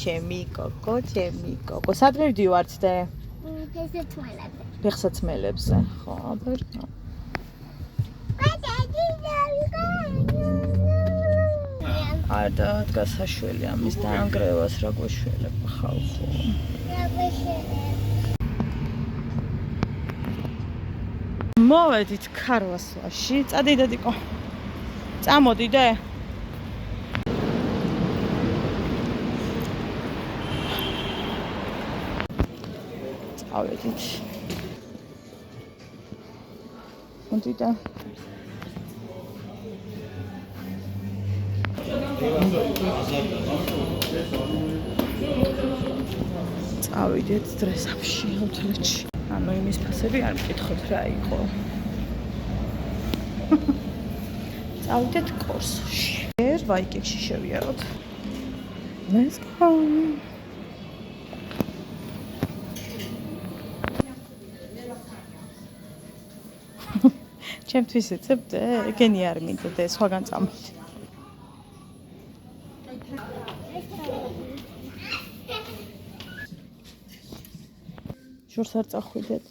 ჩემი კოკო. სად მივდივართ და? ფეხსაცმელებზე. ხო, აბა. არა, გასაშველი ამის დაანგრევას რა გვეშველებ ხალხო. მოვედით ქარვასლაში. წადი დედიკო. წამოდი და. წავედით. მოდი და. წავიდეთ დრესაფში ჰოთელში. ანუ იმის ფასები არ მკითხოთ რა იყო. წავიდეთ კორსოში. ვაიკებში შევიაროთ. Let's go. ჩემთვის ეცებდე? ეგენი არ მინდოდა, სხვაგან წამოდი. შორს არ წახვიდეთ.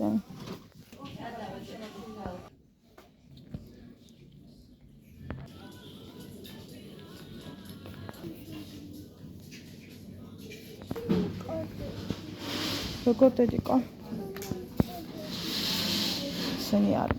როგორ დედიკო? სენი არ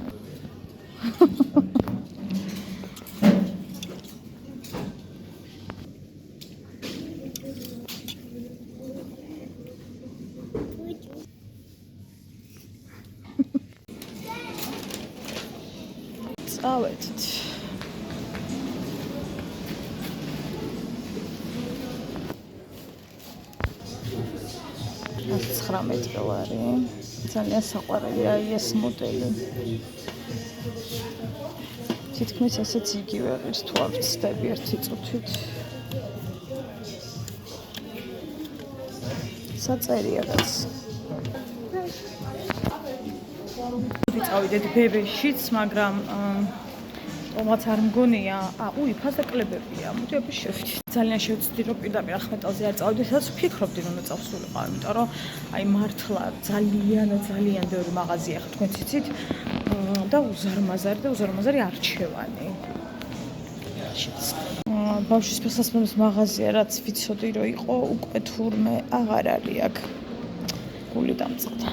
წავედით. $19 ძალიან საყვარელია ეს მოდელი. თითქმის ესეც იგივე ღირს თუ არ ვცდები ერთი წუთით. საწერია რაც. წავიდეთ ბებეშიც, მაგრამ თომაც არ მგონია. უი, ფასდაკლებებია. მოდი აბა შევიდეთ. ძალიან შევცდი რომ პირდაპირ ახმეტალზე არ წავიდე, სადაც ვფიქრობდი რომ უნდა წავსულიყავ, იმიტომ რომ აი მართლა ძალიან ბევრი მაღაზია ხო თქვენ ციცით და უზარმაზარი არჩევანი. ბავშვის ფეხსაცმლის მაღაზია რაც ვიცოდი რომ იყო უკვე თურმე აღარ არის აქ. გული დამწყდა.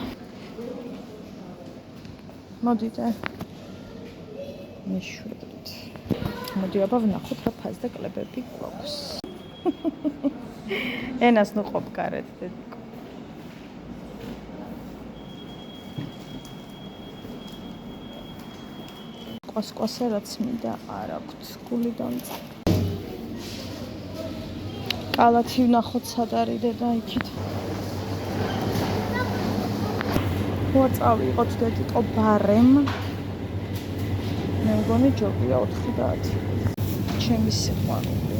მოდით. მეშვიდეთ. მოდი აბა ვნახოთ რა ფასდაკლებები გვაქვს. ენას ნუ ყოფ გარეთ დედიკო. ყვასკვასა რაც მინდა არ აქვთ. გული დამწყდა. კალათი ვნახოთ სად არის დედა იქით. წავიღოთ დედიკო ბარემ. მე მგონი ჯობია 90. ჩემი სიყვარული.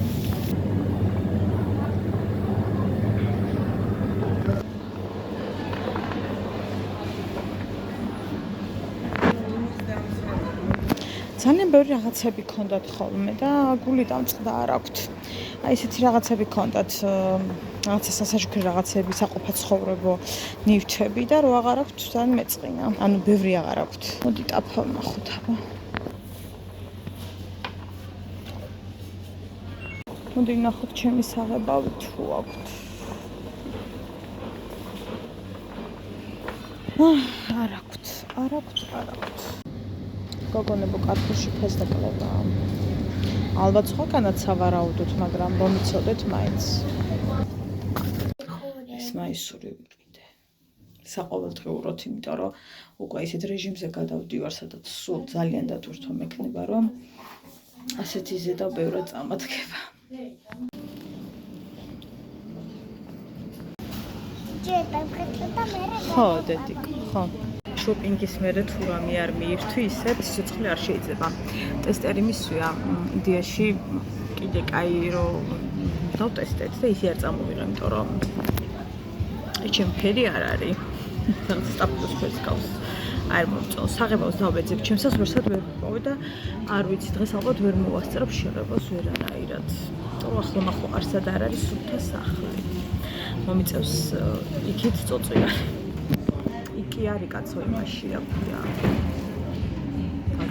ძალიან ბევრი რაღაცები ქონდათ ხოლმე და გული დამწყდა არ აქვთ. აი ესეთი რაღაცები ქონდათ, რაღაცა სასაჩუქრი რაღაცები, საყოფაცხოვრებო ნივთები და რო აღარ აქვთ, ძალიან მეწყინა. ანუ ბევრი აღარ აქვთ. მოდი ტაფა ვნახოთ აბა. მოდი ვნახოთ ჩემი საღებავი თუ აქვთ. არ აქვთ. გოგონებო კარტოში ფასდაკლება. ალბათ სხვაგანაც სავარაუდოდ, მაგრამ მომიცოდეთ მაინც. ეს მაისური ვიყიდე. საყოველთაოდ, იმიტომ რომ უკვე ისეთ რეჟიმზე გადავდივარ, სადაც სულ ძალიან დატვირთვა მექნება, რომ ასეთი ზედა ბევრად წამადგება. ხო, დედიკო, ხო. შოპინგის მერე თუ რამე არ მიირთვი, ისე სიცხლე არ შეიძლება. ტესტერი მისვია იდეაში კიდე კაი რომ დავტესტეთ და ისე არ წამოვიღე, იმიტომ რომ ჩემ ფერი არ არის. სტაფილოს ფერს გავს. არ მომწონს. საღებავს დავეძებ, ჩემსაც ვერსად ვერ ვიპოვე და არ ვიცი, დღეს ალბათ ვერ მოვასწრებ შეღებას ვერანაირად. ახლა არცად არ არის სულთა სახლი. მომიწევს იქით წოწი არის. იქი არის კაცო იმაშია ქვია.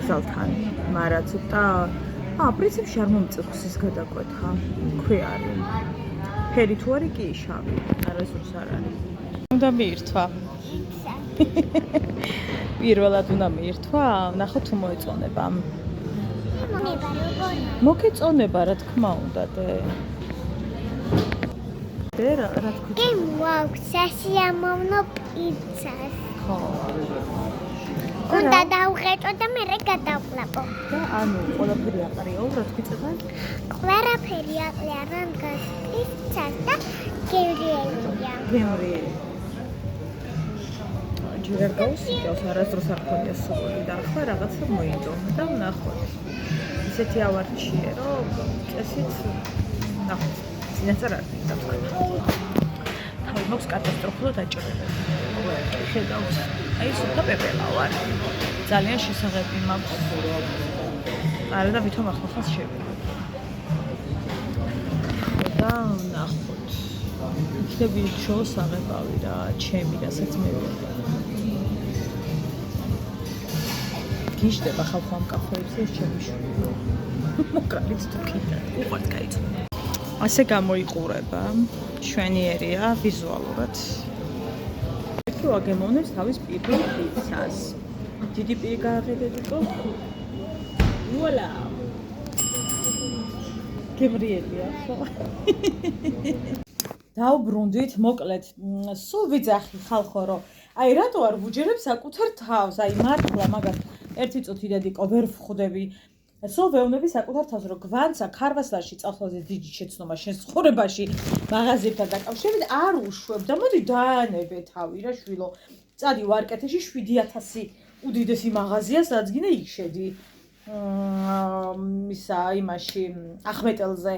გზალთან, მაგრამ ცოტა პრინციპში არ მომიწევს ის გადაკვეთა. ქვი არის. ფერი თუ არის კი შავი, არასდროს არ არის. უნდა მიირთვა. პირველად უნდა მიირთვა, ნახო თუ მოეწონება. მოგეწონება რა თქმა უნდა და რა თქმა უნდა. გვაქვს სასიამოვნო პიცას. ხო. უნდა დავღეჭო და მე გადავყლაპო. და ანუ ყველაფერი აყრიო, რა თქმა უნდა. ყველაფერი აყრია, რადგან პიცას და გემრიელია. გემრიელი. ჯერ გავუსიჯავს, არასდროს არ ხონია სული და ახლა რაღაცა მოინდომა და ვნახოთ. ისეთი ავარჩიე, რომ წესით ნახოთ. წინასწარ არ მინდა თქვა. თავი მაქვს კატასტროფულად დაჭრილი. ხედავთ, აი სოფა პეპელა ვარ. ძალიან შესაძლებელი მაქვს. არა და ვითომ ახლახანს შევიდე. და ნახოთ. იქნები შოუს აღებავი რა, ჩემი რასაც მე ვიყავ. გიშდება ხალხო ამ კაფეებს ეს ჩემი შვილი. მოკალით თუ კიდე. უყვართ გაიწო. ასე გამოიყურება. შვენიერია ვიზუალურად. ერთი ვაგემოვნებს თავის პირდაპირ პიცას. დიდი პირი გაახედეთო. ვუალა. გემრიელია ხო? დავბრუნდით, მოკლედ, სულ ვიძახი ხალხო, რომ აი რატო არ ვუჯერებ საკუთარ თავს, აი მართლა მაგას ერთი წუთი დედიკო ვერ ვხვდები. სულ ვეუბნები საკუთარ თავს, რომ გვანცა ქარვასლაში წახვალზე დიდი შეცნობა შენს ცხოვრებაში მაღაზიებთან დაკავშირებით არ უშვებ და მოდი დაანებე თავი რა შვილო. წადი ვარკეთეში 7000 უდიდესი მაღაზია, სადაც გინდა იქ შედი. ისა იმაში ახმეტელზე.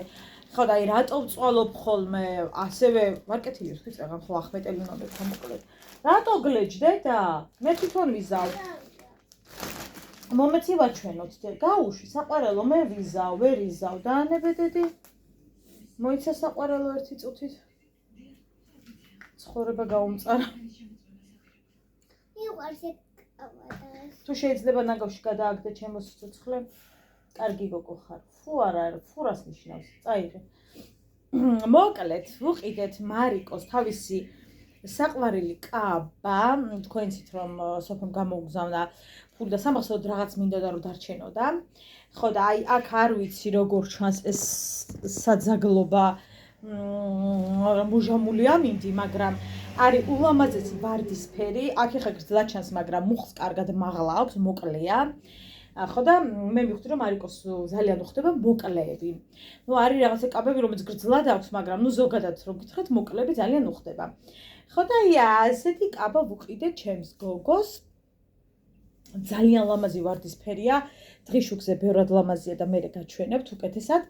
ხო და აი რატო ვწვალობ ხოლმე ასევე ვარკეთილი ერთხელ წაღან ხო ახმეტელი უნდა მეკვა მოკლედ. რატო გლეჯდე და მე თვითონ ვიზავ. მომეცი ვაჩვენოთ და გაუშვი საყვარელო მე ვიზავ, ვერ იზავ და ანებე დედი. მოიცა საყვარელო ერთი წუთით. ცხოვრება გაუმწარა. მიყვარს ეს კავადას. თუ შეიძლება ნაგავში გადააგდე ჩემო სიცოცხლე. კარგი გოგო ხარ. ფუ არა, ფურას ნიშნავს. წაიღე. მოკლედ, ვუყიდეთ მარიკოს თავისი საყვარელი კაბა, თქვენცით რომ სოფომ გამოუგზავნა ფული და სამახსოვროდ რაღაც მინდა და რომ დარჩენოდა. ხო და აი აქ არ ვიცი როგორ ჩანს ეს საძაგლობა მუჟამული ამინდი, მაგრამ არის ულამაზესი ვარდისფერი, აქ ეხა გრძლად ჩანს, მაგრამ მუხლს კარგად მაღლა აქვს, მოკლეა. ხო და მე მივხვდი რომ მარიკოს ძალიან უხდება მოკლეები. ნუ არის რაღაცა კაბები რომელიც გრძლად აქვს, მაგრამ ნუ ზოგადად რო გითხრათ მოკლეები ძალიან უხდება. ხო და აი ასეთი კაბა ვუყიდე ჩემს გოგოს. ძალიან ლამაზი ვარდისფერია, დღის შუქზე ბევრად ლამაზია და მე გაჩვენებთ უკეთესად.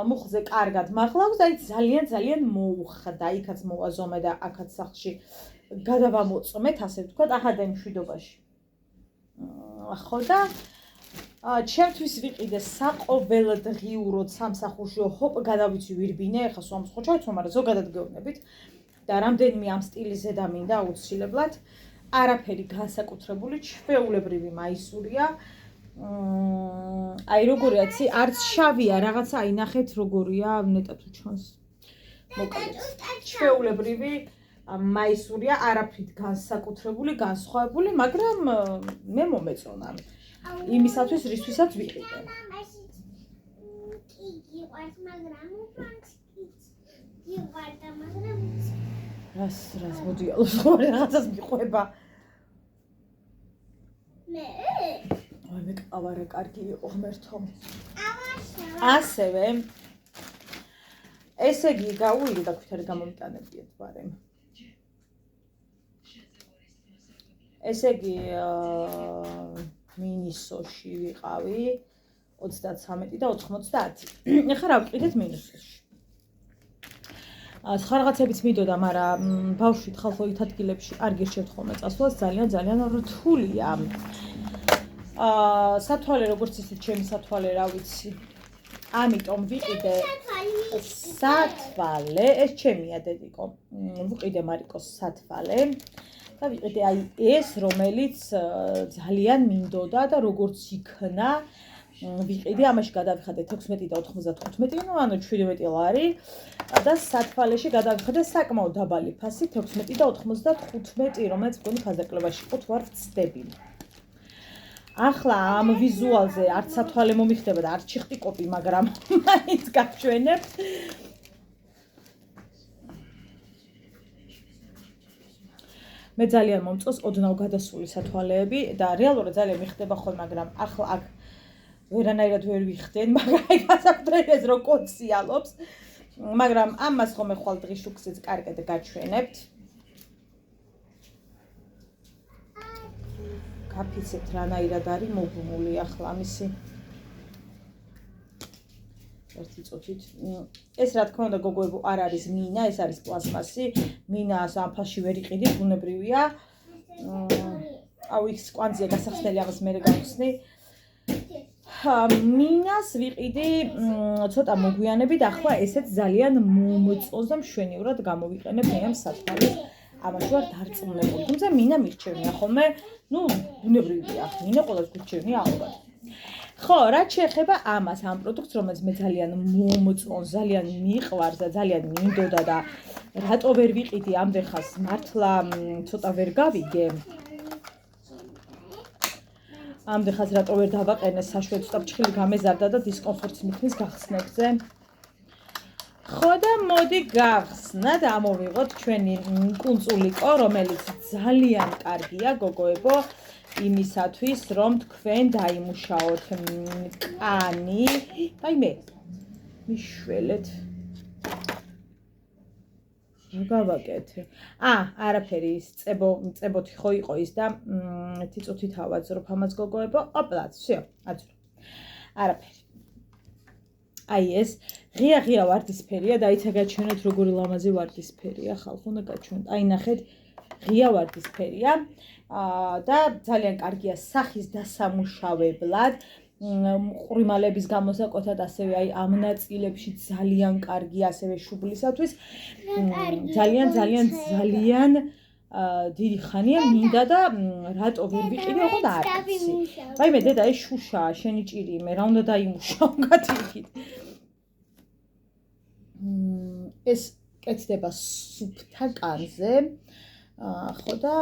მუხლზე კარგად მაღლავს და ძალიან მოუხდა, იქაც მოვაზომე და აქაც სახლში გადავამოწმეთ, ასე ვთქვათ, ახლა მშვიდობაში. ხო და ჩემთვის ვიყიდე საყოველდღიუროდ სამსახურშიო ჰოპ გადავიცი ვირბინე, ეხლა სვამს ხო ჩავიცვა, მაგრამ ზოგადად გეუბნებით და რამდენიმე ამ სტილის ზედა მინდა აუცილებლად. არაფერი განსაკუთრებული, ჩვეულებრივი მაისურია. აი როგორია, იცი, არც შავია, რაღაცა აი ნახეთ როგორია, ნეტად უჩვენს. მოკლედ, ჩვეულებრივი მაისურია, არაფრით განსაკუთრებული, განსხვავებული, მაგრამ მე მომეწონა. იმისათვის, რისთვისაც ვიყიდე. კი გიყვარს, მაგრამ უფრანს გიყვარდა, მაგრამ რას მოდიალოს ხო რაღაცას მიყვება. მე ყავარა კარგი იყო ღმერთო. ასევე ესე იგი გავუვიდე და ქვითარი გამომიტანებიეთ ბარემ. ესე იგი მინისოში ვიყავი 33 და 90. ეხლა რა ვიყიდეთ მინისოში. სხვა რაღაცებიც მიდოდა, მაგრამ ბავშვით ხალხო იქ ადგილებში არ გირჩევთ ხოლმე წასვლას, ძალიან რთულია. სათვალე როგორც ისეთ ჩემი სათვალე, რა ვიცი. ამიტომ ვიყიდე სათვალე, ეს ჩემია დედიკო. ვიყიდე მარიკოს სათვალე და ვიყიდე აი ეს, რომელიც ძალიან მინდოდა და როგორც იქნა, ვიყიდე, ამაში გადავიხადე 16 და 95, ну ანუ 17 ლარი და სათვალეში გადავიხადე საკმაოდ დაბალი ფასი 16 და 95, რომელიც მგონი ფასდაკლებაში ყოთ ვარ ვწდები. ახლა ამ ვიზუალზე არც სათვალე მომიხდება და არც ჩიხტი კოპი, მაგრამ მაინც გავჩვენებ. მე ძალიან მომწონს ოდნავ გადასული სათვალეები და რეალურად ძალიან მიხდება ხოლმე, მაგრამ ახლა აქ ვერანაირად ვერ ვიხდენ, მაგრამ აი გასაგდრეს რო კოციალობს, მაგრამ ამას ხომ ხვალ დღის შუქზეც კარგად გაჩვენებთ. გაფიცებთ რანაირად არის მოგმული ახლა ამისი. ერთი წუთით. ეს რა თქმა უნდა გოგოებო არ არის მინა, ეს არის პლასმასი. მინას ამ ფასში ვერ იყიდით, ბუნებრივია. აუ ის კვანძია გასახსნელი, ამას მე გავხსნი. მინას ვიყიდი ცოტა მოგვიანებით, ახლა ესეც ძალიან მომწონს და მშვენივრად გამოვიყენებ მე ამ სათვალეს. ამაში ვარ დარწმუნებული. თუმცა მინა მირჩევნია ხოლმე, ну, ბუნებრივია. მინა ყველას გირჩევნია ალბათ. ხო, რაც შეეხება ამას, ამ პროდუქტს, რომელიც მე ძალიან მომწონს, ძალიან მიყვარს და ძალიან მინდოდა და რატო ვერ ვიყიდი ამდენხანს, მართლა ცოტა ვერ გავიგე. ამდენხანს რატო ვერ დავაყენე საშვედო და ფჩხილი გამეზარდა და დისკომფორტს მithნის გახსნებზე. ხო და მოდი გავხსნათ, ამოვიღოთ ჩვენი კუნწულიკო, რომელიც ძალიან კარგია გოგოებო იმისათვის, რომ თქვენ დაიმუშაოთ კანი. აი მე მიშველეთ. გავაკეთე. არაფერი ის წებოთი ხო იყო ის და 1 წუთით ავაძრობ ამას გოგოებო. ოპლა, всё, აძრო. არაფერი. აი ეს ღია ვარდისფერია და აიცა გაჩვენოთ როგორი ლამაზი ვარდისფერია, ხალხო უნდა გაჩვენოთ. აი ნახეთ, ღია ვარდისფერია და ძალიან კარგია სახის დასამუშავებლად. ყვრიმალების გამოსაკუთად ასევე აი ამ ნაწილებში ძალიან კარგია ასევე შუბლისათვის. ძალიან დიდი ხანია მინდა და რატო ვერ ვიყიდე, ოღონდ არ ვიცი. აი მე დედა ეს შუშაა, შენი ჭირი მე რა უნდა დაიმუშაო, გათიქით. ეს კეთდება სუფთა კანზე. ხო და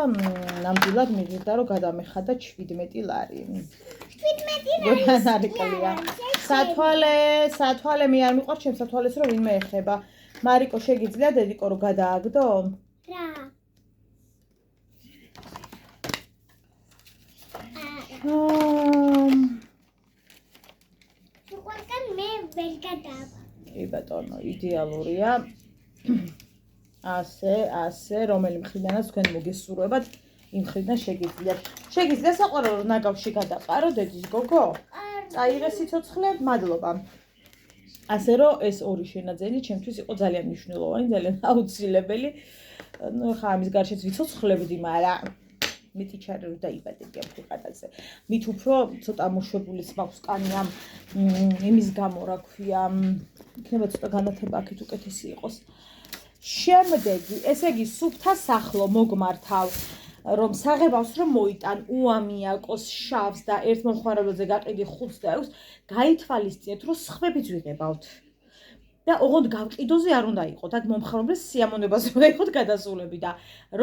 ნამდვილად მივიღდა რომ გადამეხადა 17 ლარი. 17 ლარი. სათვალე მე არ მიყვარს ჩემს სათვალეს რომ ვინმე ეხება. მარიკო შეგიძლია დედიკო რომ გადააგდო? რა? უყვარგან მე ვერ გადავა. კი ბატონო, იდეალურია. ასე, რომელი მხრიდანაც თქვენ მოგესურვებათ, იმ მხრიდან შეგიძლიათ საყვარელო ნაგავში გადაყარო დედის გოგო? წაიღე სიცოცხლე, მადლობა. ასე რომ ეს ორი შენაძენი ჩემთვის იყო ძალიან მნიშვნელოვანი, ძალიან აუცილებელი. ну ხა ამის გარშეც ვიცოცხლებდი, მაგრამ მიტიჩარი რომ დაიბადებია ქვეყანაზე. მით უფრო ცოტა მოშვებულიც მაქვს კანი ამ იმის გამო, რა ქვია, იქნება ცოტა განათება აქეთ უკეთესი იყოს. შემდეგი, ესე იგი სუფთა სახლო მოგმართავ, რომ საღებავს რომ მოიტან უამიაკოს შავს და ერთ მომხმარებელზე გაყიდი 5 და 6, გაითვალისწინეთ რომ სხვებიც ვიღებავთ. და ოღონდ გავყიდოზე არ უნდა იყოთ, აქ მომხმარებლის სიამოვნებაზე უნდა იყოთ გადასულები და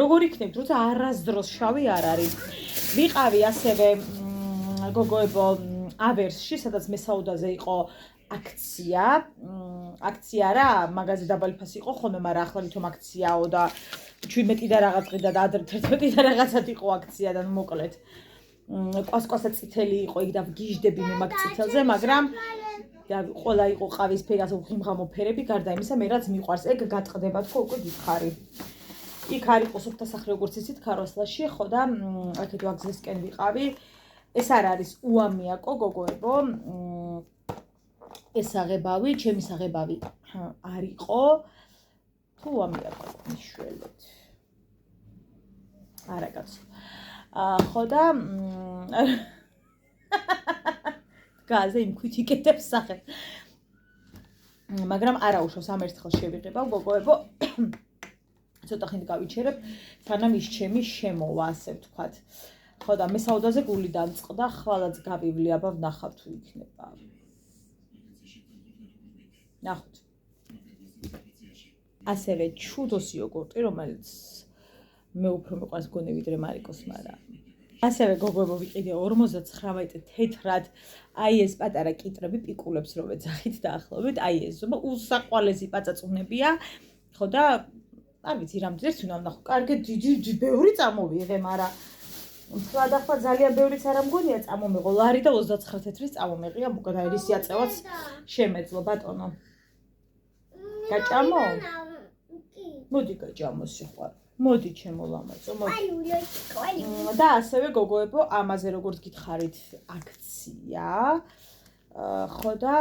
როგორ იქნებთ, როცა არასდროს შავი არ არის. ვიყავი ასევე გოგოებო ავერსში, სადაც მესაუდაზე იყო აქცია რა, მაღაზია დაბალი ფასი იყო ხოლმე, მაგრამ ახლა თვითონ აქციაო და 17 და რაღაც დღიდან და 11 და რაღაცად იყო აქცია და მოკლედ. კვასკვასა წითელი იყო იქ და ვგიჟდები მე მაგ წითელზე, მაგრამ და ყველა იყო ყავისფერი, ასე უღიმღამო ფერები, გარდა იმისა, მე რაც მიყვარს, ეგ გატყდება თქო, უკვე გითხარი. იქ არ იყო სუფთა სახლი, როგორც იცით, ქარვასლაში, ხო და აქეთ ვაგზლისკენ ვიყავი. ეს არ არის უამიაკო გოგოებო. ეს საღებავი, ჩემი საღებავი არ იყო. თუ უამიაკო, მიშველეთ. არა კაცო. ხო და გაზე იმ ქვით იკეთებს სახეს. მაგრამ არა უშავს ამ ერთხელ შევიღებავ გოგოებო ცოტა ხნით გავიჩერებ სანამ ის ჩემი შემოვა ასე ვთქვათ ხო და მე საუდაზე გული დამწყდა ხვალაც გავივლი აბა ვნახავ თუ იქნება ნახოთ ასევე ჩუდოს იოგურტი რომელიც მე უფრო მიყვარს გონი ვიდრე მარიკოს მაგრამ ასევე გოგოებო ვიყიდე 59 თეთრად აი ეს პატარა კიტრები პიკულებს რო ვეძახით დაახლოებით აი ეს უსაყვალესი პაწაწუნებია ხო და არ ვიცი რამდენიც უნდა ვნახო კარგი დიდი ბევრი წამოვიღე მაგრამ სხვადასხვა ძალიან ბევრიც არ ამგონია წამომეღო ლარი და 29 თეთრის წამომეღია მოკადაირის იაწევაც შემეძლო ბატონო გაჭამო მოდი გაჭამო სიყვარული მოდი ჩემო ლამაზო მოდი და ასევე გოგოებო ამაზე როგორც გითხარით აქცია ხო და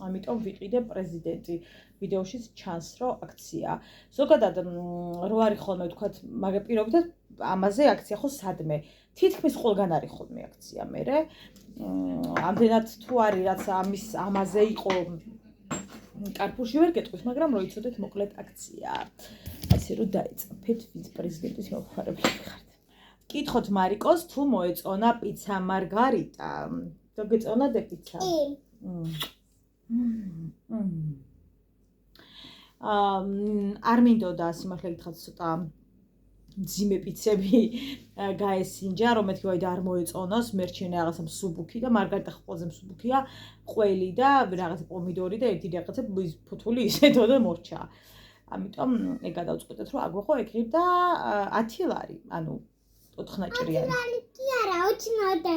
ამიტომ ვიყიდე პრეზიდენტი ვიდეოშიც ჩანს რომ აქცია ზოგადად რო არის ხოლმე ვთქვათ მაგ პირობითად ამაზე აქცია ხო სადმე თითქმის ყველგან არის ხოლმე აქცია მერე ამდენად თუ არის რაც ამის ამაზე იყო კარპუში ვერ გეტყვის მაგრამ რო იცოდეთ მოკლედ აქცია ასე რომ დაიწყებთ ვიცე-პრეზიდენტის მომხმარებელი ხართ კითხოთ მარიკოს თუ მოეწონა პიცა მარგარიტა თუ გეწონა დე პიცა არ მინდოდა სიმართლე გითხრათ ცოტა ძიმე პიცები გაესინჯა რომ მეთქი ვაი და არ მოეწონოს მერჩენე რაღაცა მსუბუქი და მარგარიტა ყველაზე მსუბუქია ყველი და რაღაცა პომიდორი და ერთი რაღაცა ფუთული ისეთო და მორჩა ამიტომ ეგ გადავწყვეტეთ რომ აგვეხო ეგ ღირდა 10 ლარი ანუ 4 ნაჭრიანი 10 ლარი კი არა 20 ლარი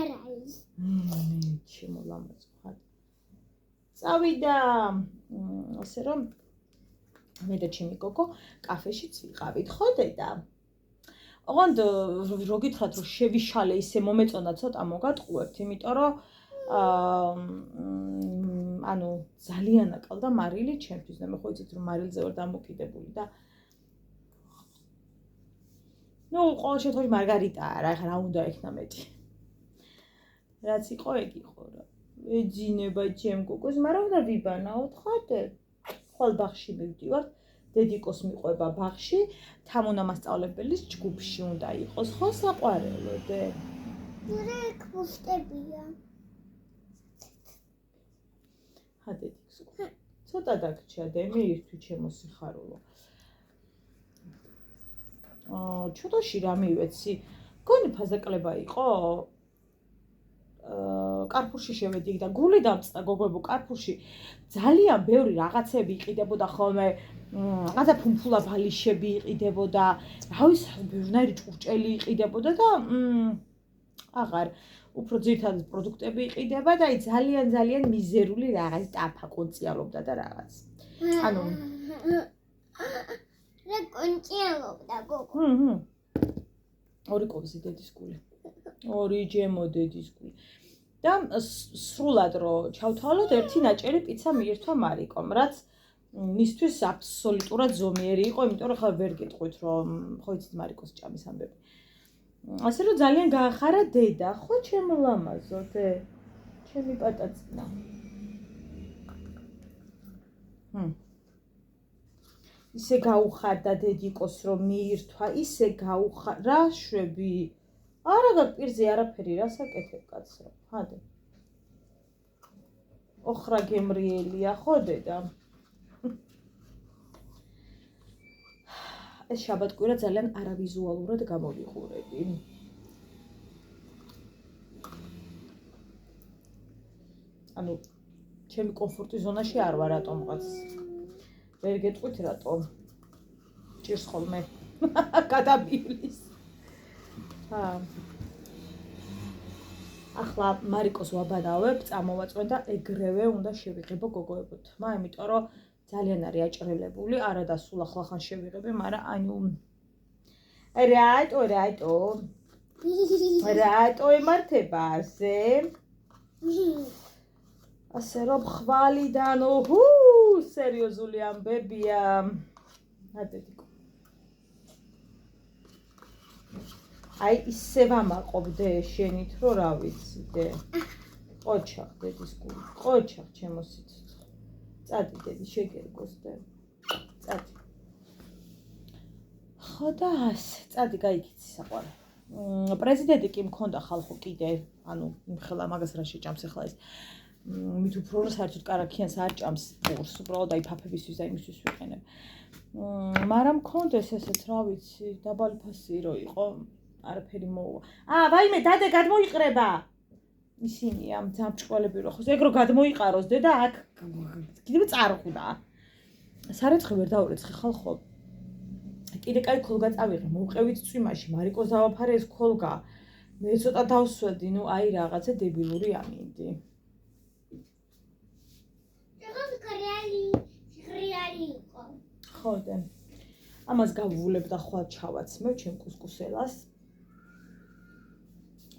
ჩემო ლამაზო ხარ წავიდა ასე რომ მე და ჩემი გოგო კაფეშიც ვიყავით ხო დედა ოღონდ რო გითხრათ რომ შევიშალე ისე მომეწონა ცოტა მოგატყუებთ იმიტომ რომ ანუ ძალიან აკალდა მარილი ჩემთვის და მე ხო იცით რომ მარილზე ვარ დამოკიდებული და ნუ ყოველ შემთხვევაში მარგარიტა რა უნდა ექნა მეტი რაც იყო ეგ იყო რა ეძინება ჩემ გოგოს მაგრამ უნდა ვიბანაოთ ხოდე ხოლ ბაღში მივდივართ დედიკოს მიყვება ბაღში თამონამასწავლებლის ჯგუფში უნდა იყოს ხო საყვარელო დე რა ქუსტებია ჰადეთიქს ცოტა დაგჭა დე მე ირთვი ჩემო სიხარულო ჩუდოში რა მივეცი გონი ფაზაკლება იყო კარპუში შევედი და გული დამწყდა გოგოებო კარპუში ძალიან ბევრი რაღაცები იყიდებოდა ხოლმე რაღაცა ფუმფულა ბალიშები იყიდებოდა რავის ბევრნაირი ჭურჭელი იყიდებოდა და აღარ უფრო ძირითადად პროდუქტები იყიდება და აი ძალიან მიზერული რაღაც ტაფა კონციალობდა და რაღაც ანუ რა კონციალობდა გოგო ორი კობზი დედის გული ორი ჯემო დედის გული და სრულად რო ჩავთვალოთ ერთი ნაჭერი პიცა მიირთვა მარიკომ რაც მისთვის აბსოლუტურად ზომიერი იყო იმიტომ რომ ხა ვერ გეტყვით რომ ხო იცით მარიკოს ჭამის ამბები ასე რომ ძალიან გაახარა დედა ხო ჩემო ლამაზო დე ჩემი პატაცინა ისე გაუხარდა დედიკოს რომ მიირთვა ისე გაუხარ რა შვები არა გაპირზე არაფერი რა საკეთებ კაცო ჰადე ოხრა გემრიელია ხო დედა ეს შაბათკვირა ძალიან არავიზუალურად გამოვიყურები ანუ ჩემი კომფორტის ზონაში არ ვარ რატომღაც ვერ გეტყვით რატომ ჭირს ხოლმე გადაბივლის ახლა მარიკოს ვაბანავებ წამოვაწვენ და ეგრევე უნდა შევიღებო გოგოებო თმა იმიტომ რომ ძალიან არის აჭრელებული არა და სულ ახლახან შევიღები მაგრამ ანუ რატო ემართება ასე რომ ხვალიდან სერიოზული ამბებია ადედიკო აი ისე ვამაყობდე შენით რომ რა ვიცი დე ყოჩახ დედის გული ყოჩახ ჩემო სიცოცხლე წადი დედი შეგერგოს და წადი ხო და ასე წადი გაიქიცი საყვარელი პრეზიდენტი კი მქონდა ხალხო კიდე ანუ იმხელა მაგას რა შეჭამს ახლა ეს მით უფრო საერთოდ კარაქიანს არ ჭამს პურს უბრალოდ აი ფაფებისთვის და იმისთვის ვიყენებ მაგრამ მქონდეს ესეც რა ვიცი დაბალი ფასი რო იყო არაფერი მოუვა ვაიმე დადე გადმოიყრება ისინი ამ ძამჭყვალები რო ხოს ეგ რო გადმოიყაროს დედა აქ კიდევ წარღვდა სარეცხი ვერ დაურეცხი ხალხო კიდე კაი ქოლგა წავიღე მოვყევით წვიმაში მარიკოს დავაფარე ეს ქოლგა მე ცოტა დავსვედი ნუ აი რაღაცა დებილური ამინდი ხო და ამას გავუვლებ და ხვალ ჩავაცმევ ჩემ კუსკუსელას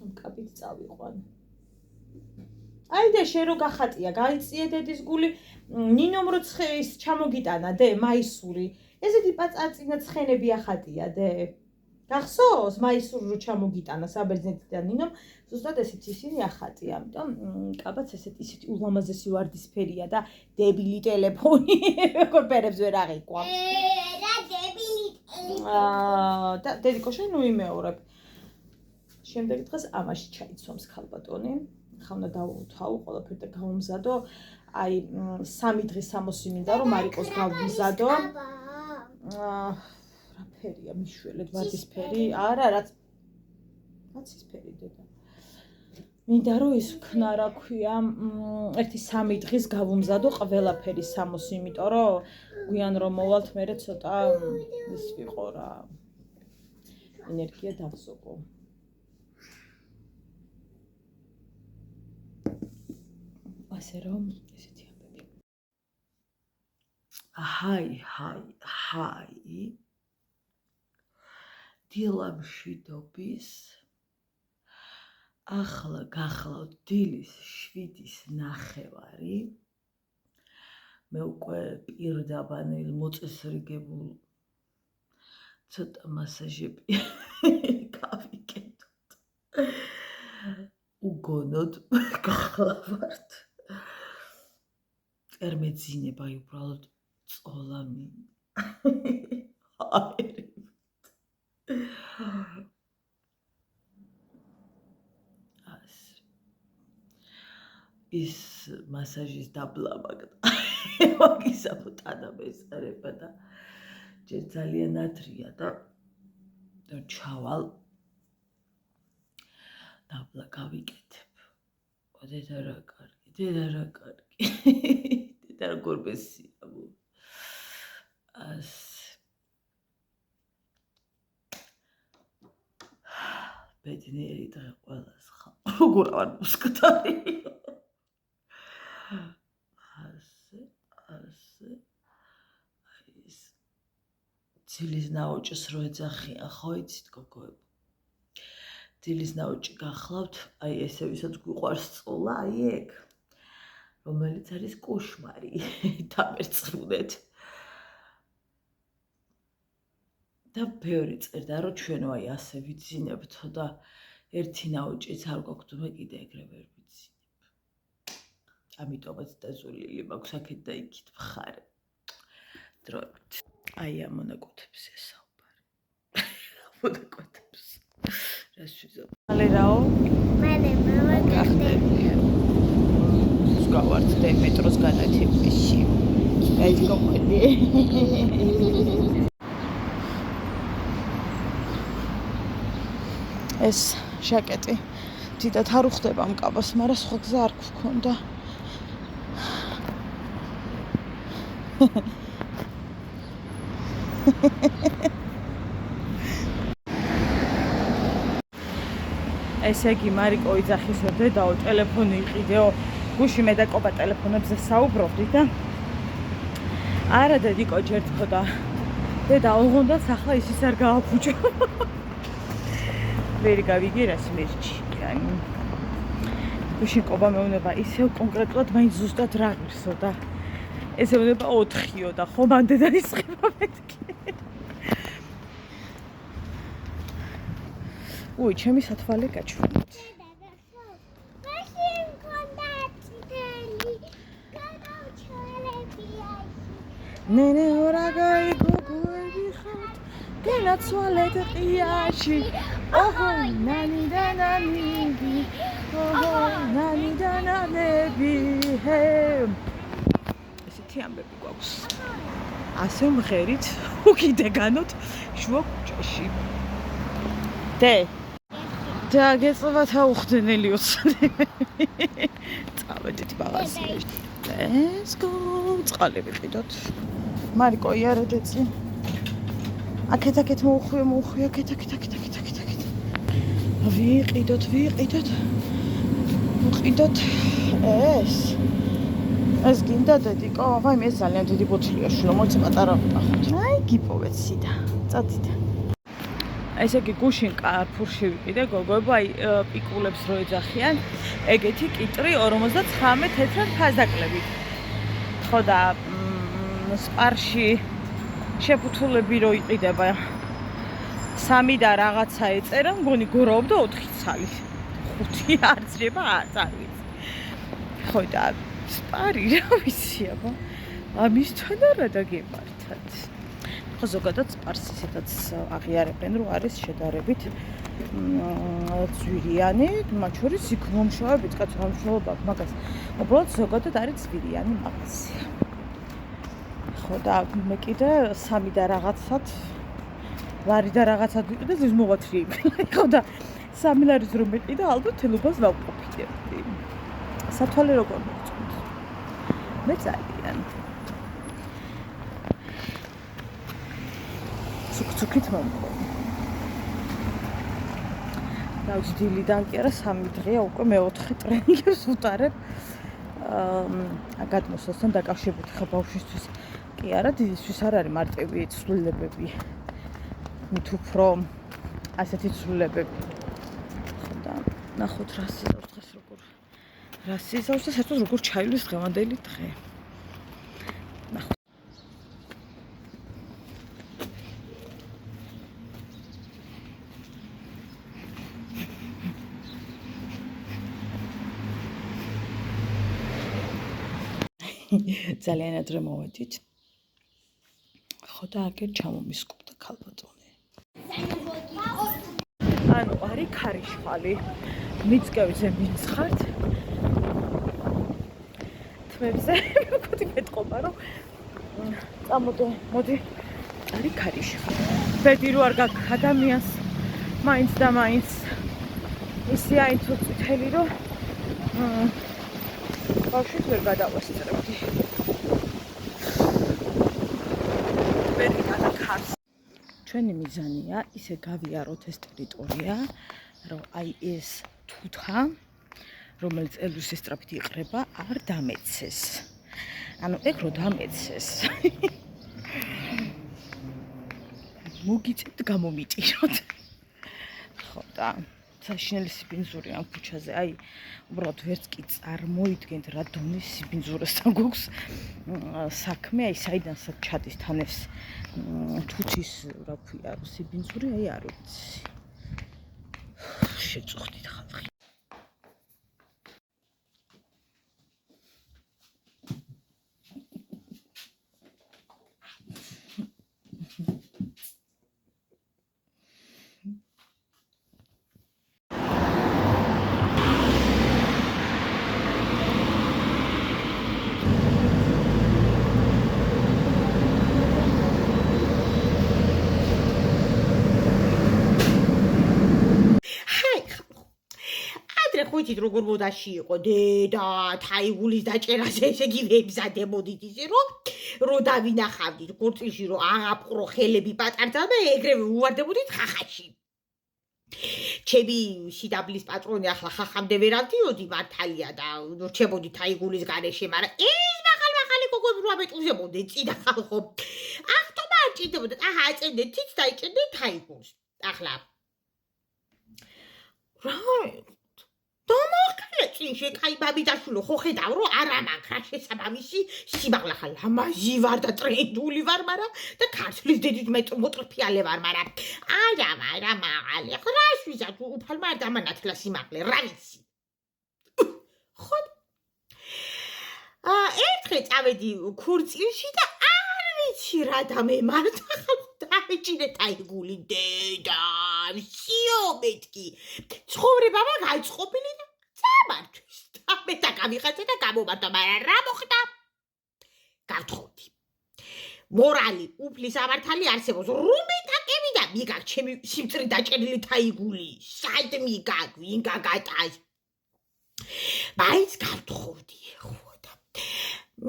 ამ კაპით წავიყვან აი და შენ რო გახატია გაიწიე დედის გული ნინომ რო ცხეის ჩამოგიტანა დე მაისური ესეთი პაწაწინა ცხენები ახატია დე გახსოვს მაისური რო ჩამოგიტანა საბერძნეთიდან ნინომ ზუსტად ესეც ისინი ახატია ამიტომ კაბაც ისეთი ულამაზესი ვარდისფერია და დებილი ტელეფონი როგორ პერებს ვერ აღიკვამს რა დებილი და დედიკო შენ ნუ იმეორებ შემდეგ დღეს ამაში ჩაიცვამს ქალბატონი ხა უნდა დავუთავო ყველაფერი და გავუმზადო აი 3 დღის სამოსი მინდა რომ მარიკოს გავუმზადო რა ფერია მიშველეთ ვარდისფერი არა რაც ისფერი დედა მინდა რომ ის ვქნა რა ქვია ერთი 3 დღის გავუმზადო ყველაფერი სამოსი იმიტომ რომ გვიან რომ მოვალთ მე ცოტა ის ვიყო რა ენერგია დავსოკო ასე რომ ესეთი ამბები ჰაი დილამშვიდობის ახლა გახლავთ დილის 7:09 მე უკვე პირდაბანელ მოწესრიგებულ ცოტა მასაჟები გავიკეთოთ უგონოდ გახლავთ ερμეძინება უბრალოდ წოლა ის მასაჟის დაბლამაგდა მაგისაფო ტანამესარება და ჯერ ძალიან ადრია და ჩავალ დაბლა გავიკეთებ დედა რა კარგი დედა როგორ ბესია ბედნიერი დღე ყველას ხარ როგორ არ მოსკდარი ასე ის ძილის ნაოჭს რო ეძახიან ხო იცით გოგოებო ძილის ნაოჭი გახლავთ აი ესე ვისაც გვიყვარს წოლა აი ეგ რომელიც არის კოშმარი დამერწმუნეთ და ბევრი წერდა რომ ჩვენო აი ასე ვიძინებთო და ერთი ნაოჭიც არ გვაქვს მე კიდე ეგრე ვერ ვიძინებ ამიტომაც დაზულილი მაქვს აქეთ და იქით მხარე დროებით აი ამ მონაკვეთებს ესაუბარი მონაკვეთებს რას ვიზავ მალე რაო მალე მოვაკახდები გავარდე მეტროს განათებაში აი გომოდი ეს ჟაკეტი დიდად არ უხდება მკაბას, მაგრამ სხვა გზა არ გვქონდა. ესე იგი მარიკო იძახისო დედაო ტელეფონი იყიდეო გუში მე და კობა ტელეფონებზე საუბრობდით და არა დედიკო ჯერ თქოდა დედა ოღონდაც ახლა ისიც არ გააფუჭო ვერ გავიგერას მერჩი yani გუში კობა მეუნება ისევ კონკრეტულად მაინც ზუსტად რა ღირსო და ესე უნდა 4-იო და ხო მან დედა ისხება მეთქი უი, ჩემი სათვალე გაჩვენეთ. ნენე ორაგაი გოგოები ხართ გენაცვალეთ ყიაში ოჰო ნანი და ნანიგი ოჰო ნანი და ნანები ჰე ესეთი ამბები გვაქვს ასე მღერით უკიდეგანოთ შუა ქუჩაში დე და გეწევათ აუხდენელი ოცნებები წავედით მაღაზიაში let's go წყალები ყიდოთ მარიკო იარედეცი აქეთ მოუხვი აქეთ ვიყიდოთ ეს გინდა დედიკო ვაიმე ეს ძალიან დიდი ბოთლია შულო მოიცე პატარა ვიტახოთ აი გიპოვეთ სიდა წადით ესე იგი გუშინ კარფურში ვიყიდე გოგოებო აი პიკულებს რო ეძახიან ეგეთი კიტრი 59 თეთრად ფაზაკლებით ხო და სპარში შეფუთულები რო იყიდება 3 და რაღაცა ეწერა მგონი გორაობდა 4 ცალი 5 არ ძრება არც არ ვიცი ხო და სპარი რა ვიცი აბა ამისთან რა დაგემართათ ხო ზოგადად სპარს ისედაც აღიარებენ რომ არის შედარებით ძვირიანი მათ შორის იქ მომშავებით კაც მომშავება მაგას უბრალოდ ზოგადად არის ძვირიანი მაღაზია ხო და მე კიდე 3 და რაღაცად ლარი და რაღაცად ვიყიდე ზის მოვათრი ხო და 3 ლარის რომ მეყიდა ალბათ თელობას ვავყოფიდებდი სათვალე როგორ მოგწონთ მე ძალიან ცუქით მომყოლ და დილიდან კი არა 3 დღეა უკვე მე-4 ტრენინგებს ვუტარებ გადმოსვლასთან დაკავშირებით ხა ბავშვისთვის კი არა დიდისთვის არ არის მარტივი ცვლილებები მით უფრო ასეთი ცვლილებები ხო და ნახოთ რა სიზავს დღეს როგორ რა სიზავს და საერთოდ როგორ ჩაივლის დღევანდელი დღე ნახოთ ძალიან ადრე მოვედით. ხო და აგერ ჩამომისკუპდა ქალბატონი. ანუ არის ქარიშხალი. მიწკევზე მიცხართ. თმებზე მოგოდი მეტყობა რომ მოდი არის ქარიშხალი. ბედი რო არ გაქვს ადამიანს მაინც და მაინც ისე აი თუ წითელი რომ ბავშვით ვერ გადავასწრებდი. ბედი გადაქარს. ჩვენი მიზანია ისე გავიაროთ ეს ტერიტორია, რომ აი ეს თუთა, რომელიც ელვისის სწრაფით იყრება, არ დამეცეს. ანუ ეგ რო დამეცეს. მოგიწევთ გამომიტიროთ. ხო და საშინელი სიბინძური ამ ქუჩაზე, აი უბრალოდ ვერც კი წარმოიდგენთ რა დონის სიბინძურესთან გვაქვს საქმე, აი საიდანაც ჩადის თან ეს თუთის რა ქვია სიბინძური, აი არ ვიცი. შეწუხდით ხალხი. ხუჩით როგორ მოდაში იყო დედა თაიგულის დაჭერაზე ესე იგი ვებზადებოდით ისე რომ დავინახავდით კურწილში რომ აღაპყრო ხელები პატარძალ და ეგრევე უვარდებოდით ხახაში ჩემი სიდაბლის პატრონი ახლა ხახამდე ვერ ავდიოდი მართალია და რჩებოდი თაიგულის გარეშე მაგრამ ეს მაღალი გოგოები რო ამეტყუზებოდნენ წინა ხალხო ახტობა არ ჭირდებოდა აჰა აწენდეთ თიც დაიჭერდეთ თაიგულს ახლა რა დამოხალე წინში კაი ბაბიდაშვილო ხო ხედავ რომ არა მაგ რა შესაბამისი სიმაღლა ხა ლამაზი ვარ და ტრენდული ვარ მაგრამ და ქართლის დედით მოტრფიალე ვარ მაგრამ არა მაღალი ხო რა შევიზა უფალმა არ დამანათლა სიმაღლე რა ვიცი ხო ერთხელ წავედი ქურწილში და არ იცი რა და მე მართ ხალხო დაეჭირე თაიგული დედა სიო მეთქი ცხოვრება გაიწყობილი და წამართვის და მე და გამიხატე და გამომართა მაგრამ რა მოხდა გავთხოვდი მორალი უფლის ამართალი არსებობს რომეტაკები და მიგაკ ჩემი სიმწრი დაჭერილი თაიგული სად მიგაკ ვინ გაგატას მაინც გავთხოვდი ხო და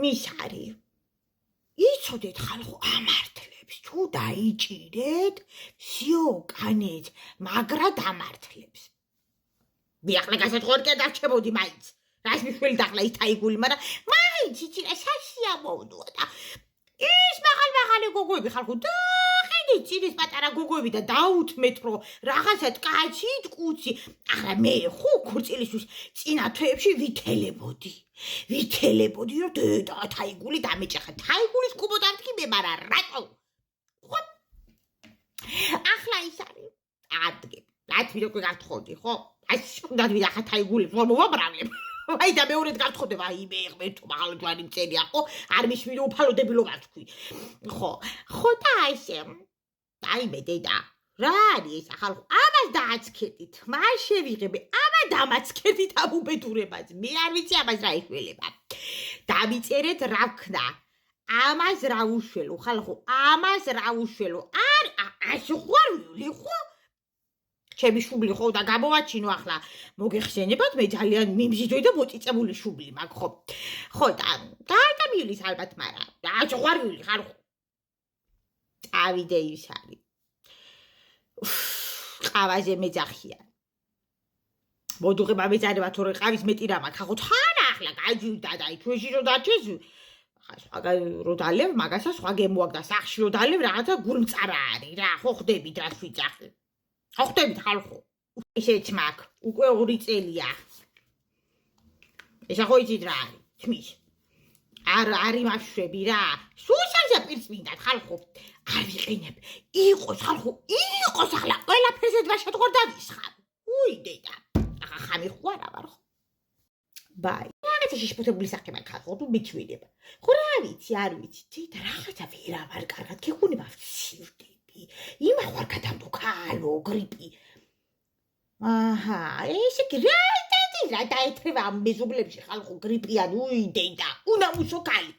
მის არის იცოდეთ ხალხო ამართლებს თუ დაიჭირეთ სიო კანეთ მაგრა დამართლებს ვიახლა გასაწყორი დარჩებოდი მაინც რას მიშველი დახლა ის თაიგული მაგრამ მაინც იცი რა სასიამოვნოა და ის მაღალი გოგოები ხალხო დახედით წინის პატარა გოგოები და დაუთმეთ რომ რაღაცა ткаჩი ტკუცი ახლა მე ხო ქორწილისთვის წინა თვეებში ვითელებოდი რომ დედა თაიგული დამეჭახა თაიგულის კუბოდართი მე მარა რატო ხო ახლა ის არის ადგე რაც ვიდეო გაგთხოვდი ხო აი შუნდად ვიდახა თაიგული მოვაბრავლებ აი და მეორედ გავთხოვდი აი მე ღმერთო მაღალჯვარი მწერია ხო არ მიშვიდო უფალოდებილო გასქვი ხო და ისე აი მე დედა რა არის ეს ახალ ამას დააცქედით მან შევიღებე ამა დამაცქედით ამ უბედურებას მე არ ვიცი ამას რა იხველება დავიწერეთ რა ვქნა ამას რა უშველო ხალხო ამას რა უშველო არ აშუღარული ხო ჩემი შუბლი ხო და გამოვაჩინო ახლა მოგეხსენებათ მე ძალიან მიმზიდვე და მოწიწებული შუბლი მაქვს ხო და მივლის ალბათ მაგრამ აშუღარული ხალხო წავიდე ის არის ყავაზე მეძახია მოდუღება მეძანება თორე ყავის მეტი რა მაქვს ხო თან ახლა გაიჯდა და თვეში რო დაჩეს სხვა რო დალევ მაგასაც სხვა გემოაგდა სახში რო დალევ რაღაცა გულმწარა არის რა ხო ხდებით რა ვიძახი ხო ხდებით ხალხო ესეც მაქვს უკვე 2 წელია ესა ხო იცით რა არის თმის არ იმაშვები რა სულსანზე პირს მინდა ხალხო არ ვიყინებ იყოს ხალხო იყოს ახლა ყველაფერზე დაშატყორ დავისხარ უი დედა ახლა ხამი ხო არა ვარ ხო ბაი რაღაცა შეშფოთებული სახება ხალხო თუ მიჩვიდება ხო რა ვიცი არ ვიცი დედა რაღაცა ვერა ვარ კარგად გექუნება ვცივდები იმა ხარ გადამდუქალო გრიპი აჰა ესე კი რა დაეთრევა ამ მეზობლებში ხალხო გრიპიან უი დედა უნამუშო კალი